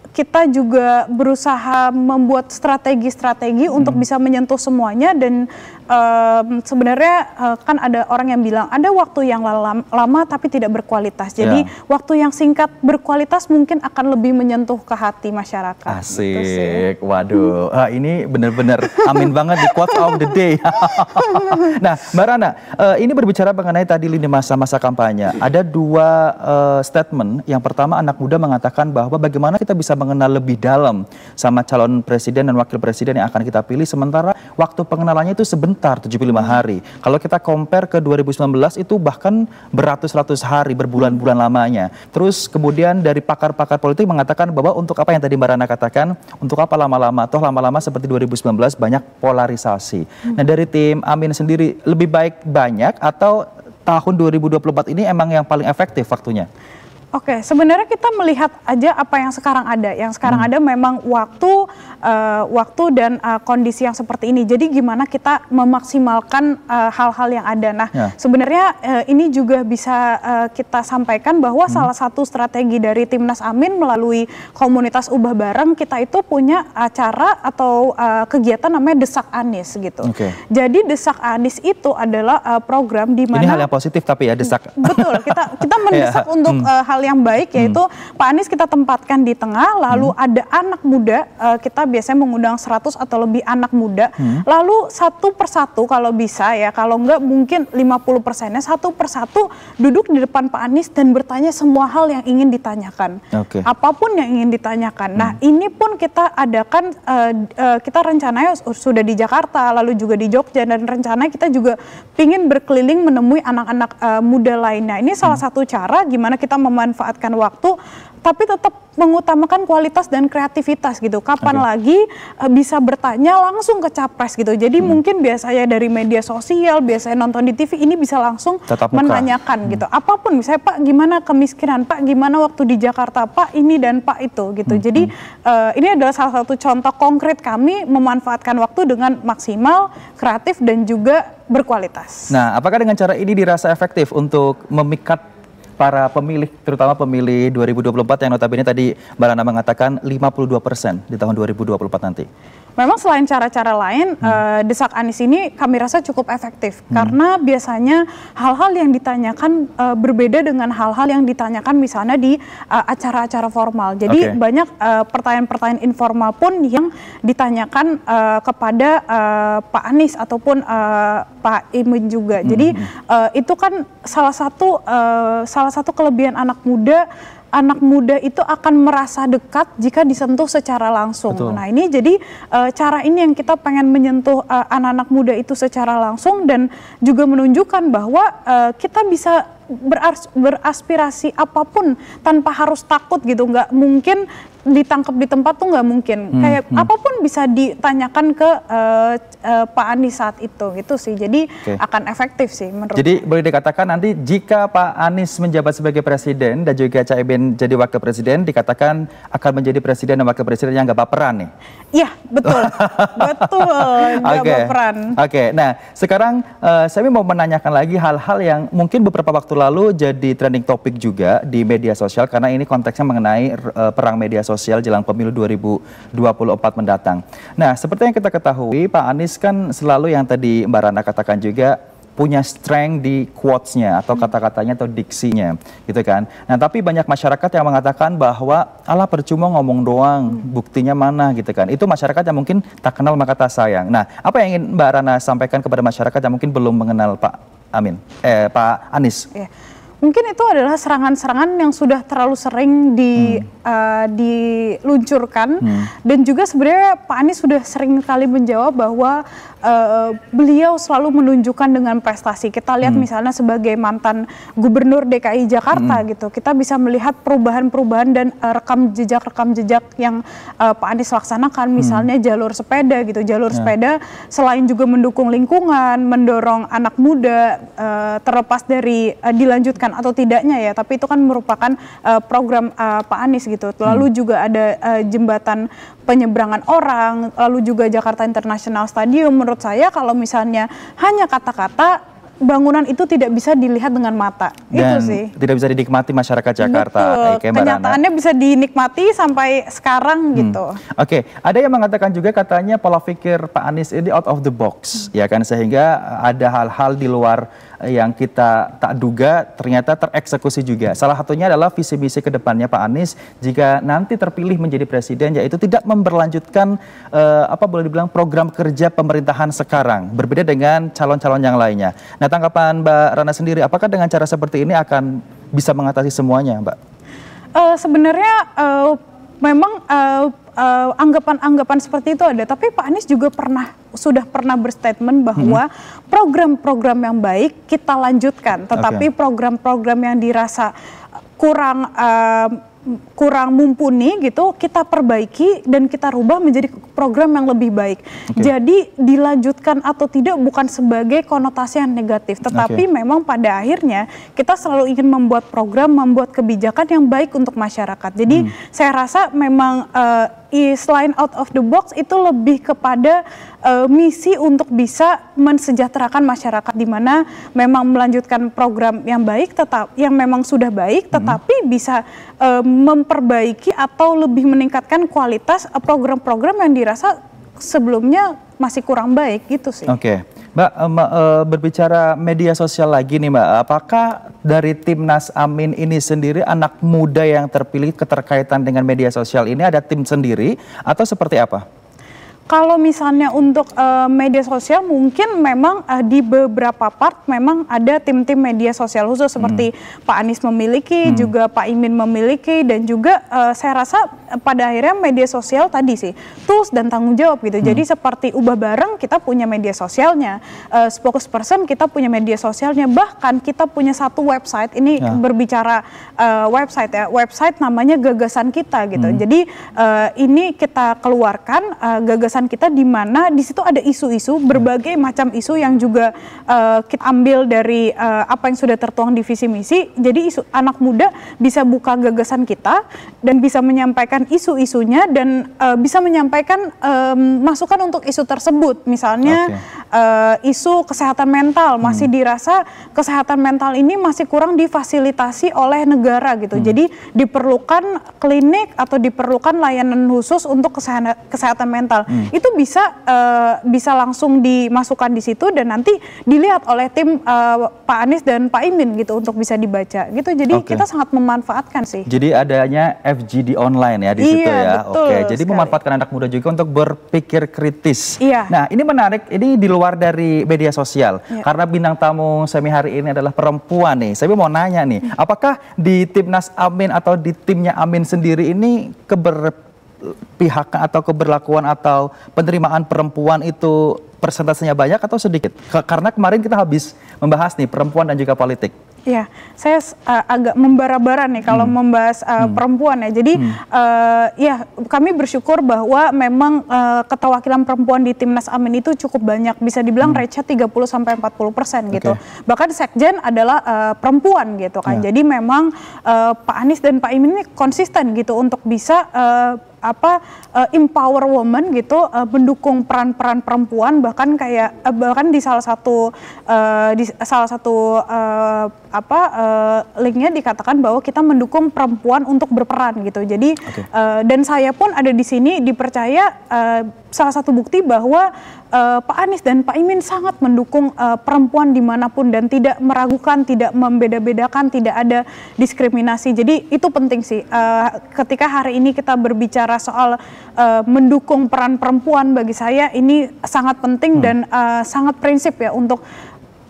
kita juga berusaha membuat strategi-strategi untuk bisa menyentuh semuanya dan sebenarnya kan ada orang yang bilang ada waktu yang lama tapi tidak berkualitas. Jadi waktu yang singkat berkualitas mungkin akan lebih menyentuh ke hati masyarakat. Asik, waduh, ini benar-benar amin banget di quote of the day. Nah, Mbak Rana, ini berbicara mengenai tadi lini masa kampanye. Ada dua statement. Yang pertama, anak muda mengatakan bahwa bagaimana kita bisa mengenal lebih dalam sama calon presiden dan wakil presiden yang akan kita pilih, sementara waktu pengenalannya itu sebentar, 75 hari. Kalau kita compare ke 2019 itu bahkan beratus-ratus hari, berbulan-bulan lamanya. Terus kemudian dari pakar-pakar politik mengatakan bahwa untuk apa yang tadi Mbak Rana katakan, untuk apa lama-lama, toh lama-lama seperti 2019 banyak polarisasi. Nah, dari tim Amin sendiri lebih baik banyak atau tahun 2024 ini emang yang paling efektif waktunya? Oke, sebenarnya kita melihat aja apa yang sekarang ada. Yang sekarang ada memang waktu dan kondisi yang seperti ini. Jadi gimana kita memaksimalkan hal-hal yang ada. Nah, sebenarnya ini juga bisa kita sampaikan bahwa salah satu strategi dari Timnas Amin melalui komunitas Ubah Bareng, kita itu punya acara atau kegiatan namanya Desak Anies gitu. Jadi Desak Anies itu adalah program di mana... Ini hal yang positif tapi ya, desak. Betul, kita mendesak untuk hal yang baik, yaitu Pak Anies kita tempatkan di tengah, lalu ada anak muda, kita biasanya mengundang 100 atau lebih anak muda, lalu satu persatu kalau bisa ya, kalau enggak mungkin 50%-nya satu persatu duduk di depan Pak Anies dan bertanya semua hal yang ingin ditanyakan, apapun yang ingin ditanyakan. Nah, ini pun kita adakan, kita rencananya sudah di Jakarta, lalu juga di Jogja, dan rencananya kita juga ingin berkeliling menemui anak-anak muda lainnya. Ini salah satu cara gimana kita memanfaatkan waktu tapi tetap mengutamakan kualitas dan kreativitas gitu. Kapan lagi bisa bertanya langsung ke capres gitu. Jadi mungkin biasanya dari media sosial, biasanya nonton di TV, ini bisa langsung menanyakan gitu. Apapun, misalnya Pak gimana kemiskinan, Pak gimana waktu di Jakarta, Pak ini dan Pak itu gitu. Jadi ini adalah salah satu contoh konkret kami memanfaatkan waktu dengan maksimal, kreatif dan juga berkualitas. Nah, apakah dengan cara ini dirasa efektif untuk memikat para pemilih, terutama pemilih 2024 yang notabene tadi Mbak Rana mengatakan 52% di tahun 2024 nanti? Memang selain cara-cara lain, Desak Anies ini kami rasa cukup efektif. Karena biasanya hal-hal yang ditanyakan berbeda dengan hal-hal yang ditanyakan misalnya di acara-acara formal. Jadi banyak pertanyaan-pertanyaan informal pun yang ditanyakan kepada Pak Anies ataupun Pak Imin juga. Jadi itu kan salah satu kelebihan anak muda. Anak muda itu akan merasa dekat jika disentuh secara langsung. Nah, ini jadi cara ini yang kita pengen menyentuh anak-anak muda itu secara langsung dan juga menunjukkan bahwa kita bisa beraspirasi apapun tanpa harus takut gitu. Nggak mungkin ditangkap di tempat tuh, nggak mungkin. Kayak apapun bisa ditanyakan ke Pak Anies saat itu gitu sih. Jadi akan efektif sih menurut. Jadi boleh dikatakan nanti jika Pak Anies menjabat sebagai presiden dan juga Caimin jadi wakil presiden, dikatakan akan menjadi presiden dan wakil presiden yang nggak baperan nih? Iya, betul. Betul, nggak baperan. Nah sekarang saya mau menanyakan lagi hal-hal yang mungkin beberapa waktu lalu jadi trending topik juga di media sosial, karena ini konteksnya mengenai perang media sosial jelang pemilu 2024 mendatang. Nah, seperti yang kita ketahui, Pak Anies kan selalu yang tadi Mbak Rana katakan juga punya strength di quotes-nya atau kata-katanya atau diksinya gitu kan. Nah, tapi banyak masyarakat yang mengatakan bahwa alah percuma ngomong doang, buktinya mana gitu kan. Itu masyarakat yang mungkin tak kenal maka tak sayang. Nah, apa yang ingin Mbak Rana sampaikan kepada masyarakat yang mungkin belum mengenal Pak Anies? Mungkin itu adalah serangan-serangan yang sudah terlalu sering diluncurkan dan juga sebenarnya Pak Anies sudah sering kali menjawab bahwa beliau selalu menunjukkan dengan prestasi. Kita lihat misalnya sebagai mantan Gubernur DKI Jakarta gitu, kita bisa melihat perubahan-perubahan dan rekam jejak yang Pak Anies laksanakan, misalnya jalur sepeda gitu. Jalur sepeda selain juga mendukung lingkungan, mendorong anak muda, terlepas dari dilanjutkan atau tidaknya ya, tapi itu kan merupakan program Pak Anies gitu. Lalu juga ada jembatan penyeberangan orang, lalu juga Jakarta International Stadium. Menurut saya kalau misalnya hanya kata-kata, bangunan itu tidak bisa dilihat dengan mata. Dan itu sih. Tidak bisa dinikmati masyarakat Jakarta. Betul. Kenyataannya bisa dinikmati sampai sekarang gitu. Oke, ada yang mengatakan juga katanya pola pikir Pak Anies ini out of the box, ya kan, sehingga ada hal-hal di luar yang kita tak duga ternyata tereksekusi juga. Salah satunya adalah visi misi ke depannya Pak Anies jika nanti terpilih menjadi presiden, yaitu tidak memberlanjutkan boleh dibilang program kerja pemerintahan sekarang, berbeda dengan calon-calon yang lainnya. Nah, tanggapan Mbak Rana sendiri, apakah dengan cara seperti ini akan bisa mengatasi semuanya, Mbak? Sebenarnya memang anggapan-anggapan seperti itu ada, tapi Pak Anies juga sudah pernah berstatement bahwa program-program yang baik kita lanjutkan, tetapi program-program yang dirasa kurang mumpuni gitu kita perbaiki dan kita rubah menjadi program yang lebih baik. Jadi dilanjutkan atau tidak bukan sebagai konotasi yang negatif, tetapi memang pada akhirnya kita selalu ingin membuat program, membuat kebijakan yang baik untuk masyarakat. Jadi saya rasa memang selain out of the box itu lebih kepada misi untuk bisa mensejahterakan masyarakat, di mana memang melanjutkan program yang baik, yang memang sudah baik, tetapi bisa memperbaiki atau lebih meningkatkan kualitas program-program yang dirasa sebelumnya masih kurang baik gitu sih. Oke. Mbak, berbicara media sosial lagi nih Mbak, apakah dari Timnas Amin ini sendiri anak muda yang terpilih keterkaitan dengan media sosial ini ada tim sendiri atau seperti apa? Kalau misalnya untuk media sosial mungkin memang di beberapa part memang ada tim-tim media sosial khusus seperti Pak Anies memiliki, juga Pak Imin memiliki, dan juga saya rasa pada akhirnya media sosial tadi sih tools dan tanggung jawab gitu. Jadi seperti Ubah Bareng kita punya media sosialnya, spokesperson kita punya media sosialnya, bahkan kita punya satu website, ini berbicara website namanya Gagasan Kita gitu. Jadi ini kita keluarkan gagasan kita, di mana di situ ada isu-isu, berbagai macam isu yang juga kita ambil dari apa yang sudah tertuang di visi misi. Jadi anak muda bisa buka Gagasan Kita dan bisa menyampaikan isu-isunya dan bisa menyampaikan masukan untuk isu tersebut. Misalnya isu kesehatan mental, masih dirasa kesehatan mental ini masih kurang difasilitasi oleh negara gitu. Jadi diperlukan klinik atau diperlukan layanan khusus untuk kesehatan mental. Itu bisa langsung dimasukkan di situ dan nanti dilihat oleh tim Pak Anies dan Pak Imin gitu untuk bisa dibaca gitu. Jadi kita sangat memanfaatkan sih. Jadi adanya FGD online ya di situ ya. Jadi memanfaatkan anak muda juga untuk berpikir kritis. Nah, ini menarik, ini di luar dari media sosial. Karena bintang tamu semi hari ini adalah perempuan nih. Saya mau nanya nih, apakah di Timnas Amin atau di timnya Amin sendiri ini keberpihakan atau keberlakuan atau penerimaan perempuan itu persentasenya banyak atau sedikit? Karena kemarin kita habis membahas nih perempuan dan juga politik. Ya, saya agak membara-bara nih kalau membahas perempuan ya. Jadi ya kami bersyukur bahwa memang keterwakilan perempuan di Timnas Amin itu cukup banyak. Bisa dibilang range-nya 30-40% gitu. Bahkan sekjen adalah perempuan gitu kan. Jadi memang Pak Anies dan Pak Imin ini konsisten gitu untuk bisa empower woman gitu, mendukung peran-peran perempuan, bahkan di salah satu linknya dikatakan bahwa kita mendukung perempuan untuk berperan gitu. Jadi dan saya pun ada di sini dipercaya salah satu bukti bahwa Pak Anies dan Pak Imin sangat mendukung perempuan dimanapun dan tidak meragukan, tidak membeda-bedakan, tidak ada diskriminasi. Jadi itu penting sih. Ketika hari ini kita berbicara soal mendukung peran perempuan, bagi saya ini sangat penting dan sangat prinsip ya untuk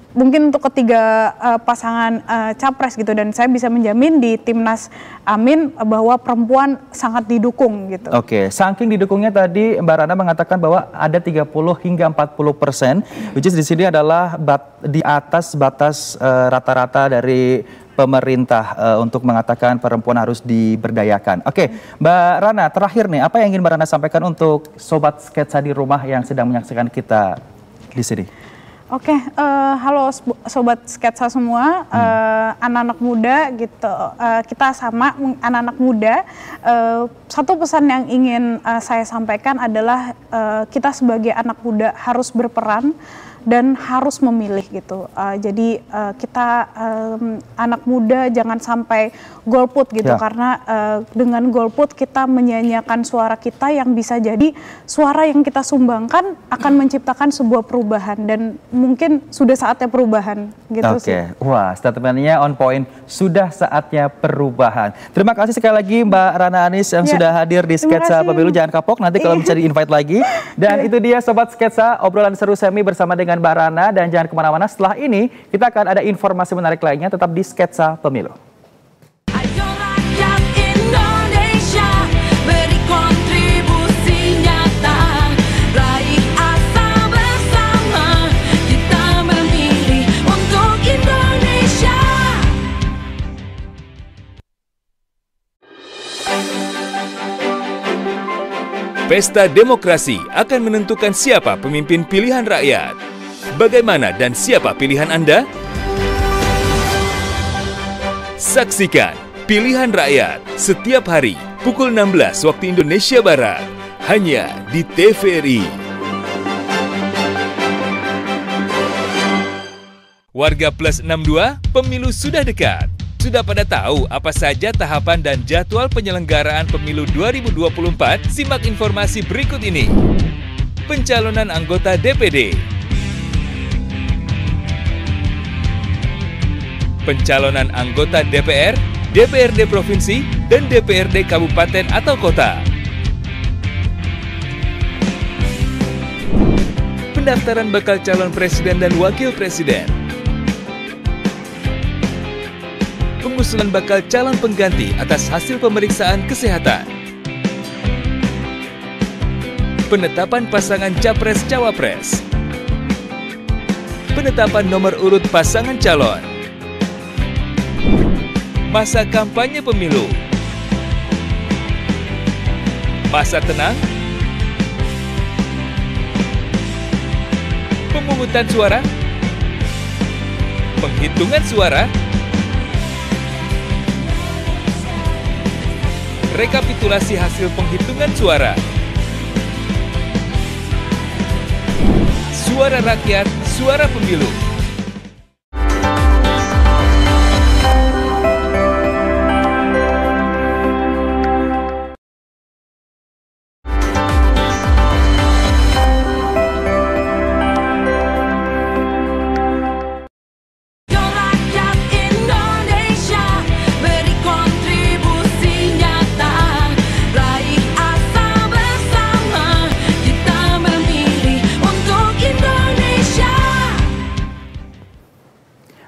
mungkin untuk ketiga pasangan capres gitu, dan saya bisa menjamin di Timnas Amin bahwa perempuan sangat didukung gitu. Oke, saking didukungnya tadi Mbak Rana mengatakan bahwa ada 30 hingga 40%, which is di sini adalah di atas batas rata-rata dari pemerintah untuk mengatakan perempuan harus diberdayakan. Oke, Mbak Rana, terakhir nih, apa yang ingin Mbak Rana sampaikan untuk sobat sketsa di rumah yang sedang menyaksikan kita di sini? Oke, halo sobat sketsa semua, anak-anak muda gitu, kita sama anak-anak muda. Satu pesan yang ingin saya sampaikan adalah kita sebagai anak muda harus berperan dan harus memilih gitu. Jadi kita anak muda jangan sampai golput gitu, karena dengan golput kita menyanyiakan suara kita yang bisa jadi suara yang kita sumbangkan akan menciptakan sebuah perubahan, dan mungkin sudah saatnya perubahan gitu sih. Wah, statementnya on point, sudah saatnya perubahan. Terima kasih sekali lagi Mbak Rana Anis yang sudah hadir di Sketsa Pemilu. Jangan kapok, nanti kalau bisa di-invite lagi. Dan itu dia Sobat Sketsa, obrolan seru semi bersama dengan Mbak Rana, dan jangan kemana-mana. Setelah ini kita akan ada informasi menarik lainnya, tetap di Sketsa Pemilu. Ayo rakyat Indonesia, beri kontribusi nyata, raih asa bersama, kita memilih untuk Indonesia. Pesta demokrasi akan menentukan siapa pemimpin pilihan rakyat. Bagaimana dan siapa pilihan Anda? Saksikan Pilihan Rakyat setiap hari pukul 16 waktu Indonesia Barat, hanya di TVRI. Warga Plus 62, pemilu sudah dekat. Sudah pada tahu apa saja tahapan dan jadwal penyelenggaraan pemilu 2024? Simak informasi berikut ini. Pencalonan anggota DPD, pencalonan anggota DPR, DPRD Provinsi, dan DPRD Kabupaten atau Kota. Pendaftaran bakal calon presiden dan wakil presiden. Pengusulan bakal calon pengganti atas hasil pemeriksaan kesehatan. Penetapan pasangan capres-cawapres. Penetapan nomor urut pasangan calon. Masa kampanye pemilu. Masa tenang. Pemungutan suara. Penghitungan suara. Rekapitulasi hasil penghitungan suara. Suara rakyat, suara pemilu.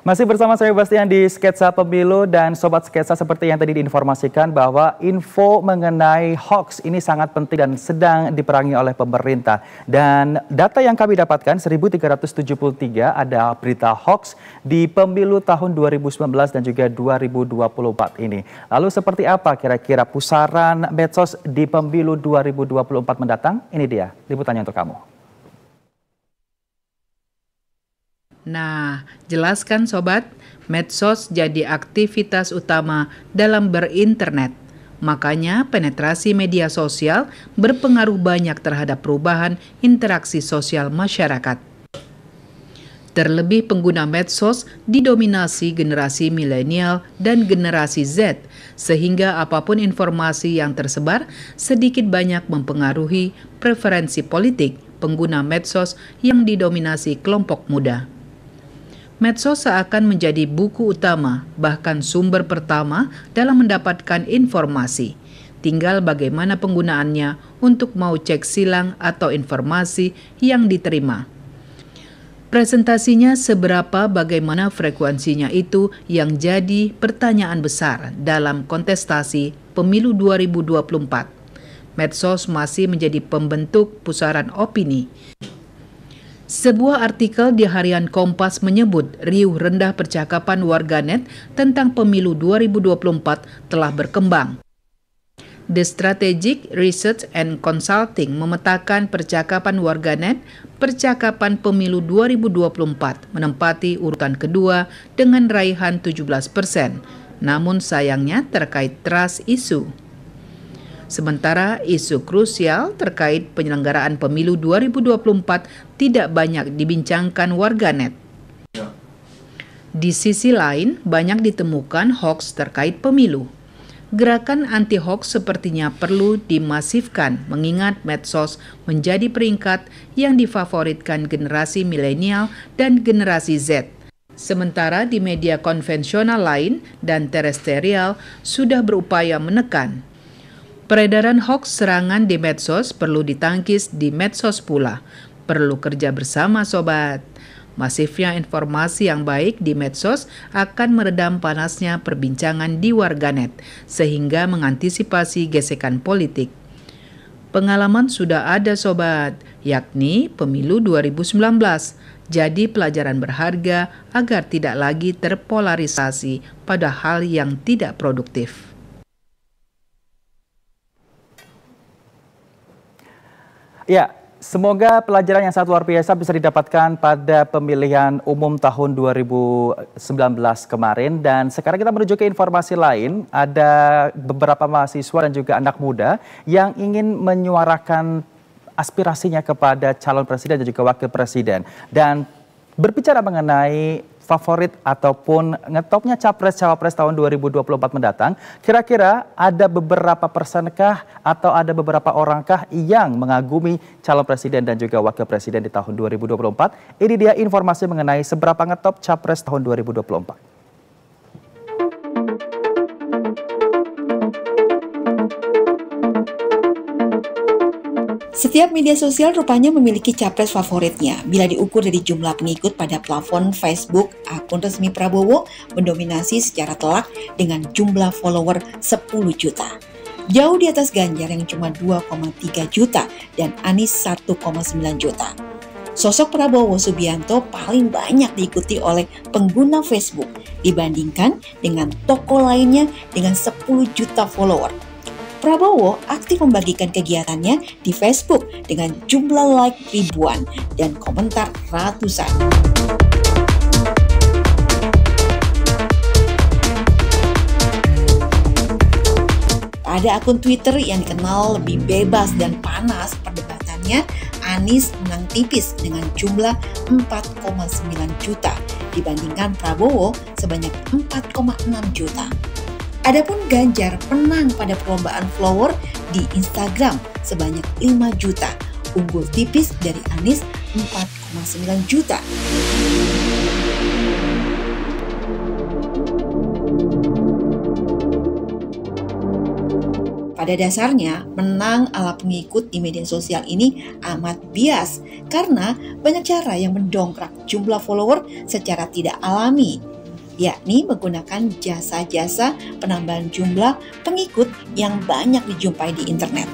Masih bersama saya Bastian di Sketsa Pemilu, dan Sobat Sketsa, seperti yang tadi diinformasikan bahwa info mengenai hoax ini sangat penting dan sedang diperangi oleh pemerintah. Dan data yang kami dapatkan 1373 ada berita hoax di pemilu tahun 2019 dan juga 2024 ini. Lalu seperti apa kira-kira pusaran medsos di pemilu 2024 mendatang? Ini dia liputannya untuk kamu. Nah, jelaskan Sobat, medsos jadi aktivitas utama dalam berinternet. Makanya penetrasi media sosial berpengaruh banyak terhadap perubahan interaksi sosial masyarakat. Terlebih pengguna medsos didominasi generasi milenial dan generasi Z, sehingga apapun informasi yang tersebar sedikit banyak mempengaruhi preferensi politik pengguna medsos yang didominasi kelompok muda. Medsos seakan menjadi buku utama, bahkan sumber pertama dalam mendapatkan informasi. Tinggal bagaimana penggunaannya untuk mau cek silang atau informasi yang diterima. Presentasinya seberapa bagaimana frekuensinya itu yang jadi pertanyaan besar dalam kontestasi pemilu 2024. Medsos masih menjadi pembentuk pusaran opini. Sebuah artikel di harian Kompas menyebut riuh rendah percakapan warganet tentang pemilu 2024 telah berkembang. The Strategic Research and Consulting memetakan percakapan warganet, percakapan pemilu 2024 menempati urutan kedua dengan raihan 17%, namun sayangnya terkait trust issue. Sementara isu krusial terkait penyelenggaraan pemilu 2024 tidak banyak dibincangkan warganet. Di sisi lain, banyak ditemukan hoaks terkait pemilu. Gerakan anti-hoaks sepertinya perlu dimasifkan mengingat medsos menjadi peringkat yang difavoritkan generasi milenial dan generasi Z. Sementara di media konvensional lain dan terestrial sudah berupaya menekan. Peredaran hoaks serangan di medsos perlu ditangkis di medsos pula. Perlu kerja bersama sobat. Masifnya informasi yang baik di medsos akan meredam panasnya perbincangan di warganet, sehingga mengantisipasi gesekan politik. Pengalaman sudah ada sobat, yakni pemilu 2019. Jadi pelajaran berharga agar tidak lagi terpolarisasi pada hal yang tidak produktif. Ya, semoga pelajaran yang sangat luar biasa bisa didapatkan pada pemilihan umum tahun 2019 kemarin. Dan sekarang kita menuju ke informasi lain. Ada beberapa mahasiswa dan juga anak muda yang ingin menyuarakan aspirasinya kepada calon presiden dan juga wakil presiden. Dan berbicara mengenai favorit ataupun ngetopnya capres-cawapres tahun 2024 mendatang, kira-kira ada beberapa persenkah atau ada beberapa orangkah yang mengagumi calon presiden dan juga wakil presiden di tahun 2024? Ini dia informasi mengenai seberapa ngetop capres tahun 2024. Setiap media sosial rupanya memiliki capres favoritnya. Bila diukur dari jumlah pengikut pada plafon Facebook, akun resmi Prabowo mendominasi secara telak dengan jumlah follower 10 juta. Jauh di atas Ganjar yang cuma 2,3 juta dan Anies 1,9 juta. Sosok Prabowo Subianto paling banyak diikuti oleh pengguna Facebook dibandingkan dengan tokoh lainnya dengan 10 juta follower. Prabowo aktif membagikan kegiatannya di Facebook dengan jumlah like ribuan dan komentar ratusan. Pada akun Twitter yang dikenal lebih bebas dan panas perdebatannya, Anies menang tipis dengan jumlah 4,9 juta dibandingkan Prabowo sebanyak 4,6 juta. Adapun Ganjar menang pada perlombaan follower di Instagram sebanyak 5 juta, unggul tipis dari Anies 4,9 juta. Pada dasarnya, menang ala pengikut di media sosial ini amat bias karena banyak cara yang mendongkrak jumlah follower secara tidak alami, yakni menggunakan jasa-jasa penambahan jumlah pengikut yang banyak dijumpai di internet.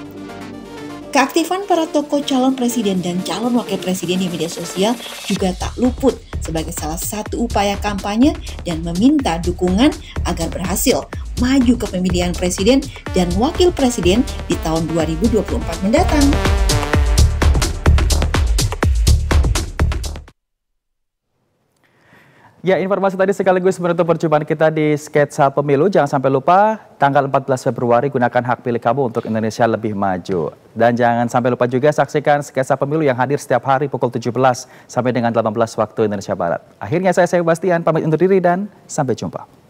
Keaktifan para tokoh calon presiden dan calon wakil presiden di media sosial juga tak luput sebagai salah satu upaya kampanye dan meminta dukungan agar berhasil maju ke pemilihan presiden dan wakil presiden di tahun 2024 mendatang. Ya, informasi tadi sekaligus menutup perjumpaan kita di Sketsa Pemilu. Jangan sampai lupa tanggal 14 Februari gunakan hak pilih kamu untuk Indonesia lebih maju. Dan jangan sampai lupa juga saksikan Sketsa Pemilu yang hadir setiap hari pukul 17 sampai dengan 18 waktu Indonesia Barat. Akhirnya saya Bastian pamit undur diri dan sampai jumpa.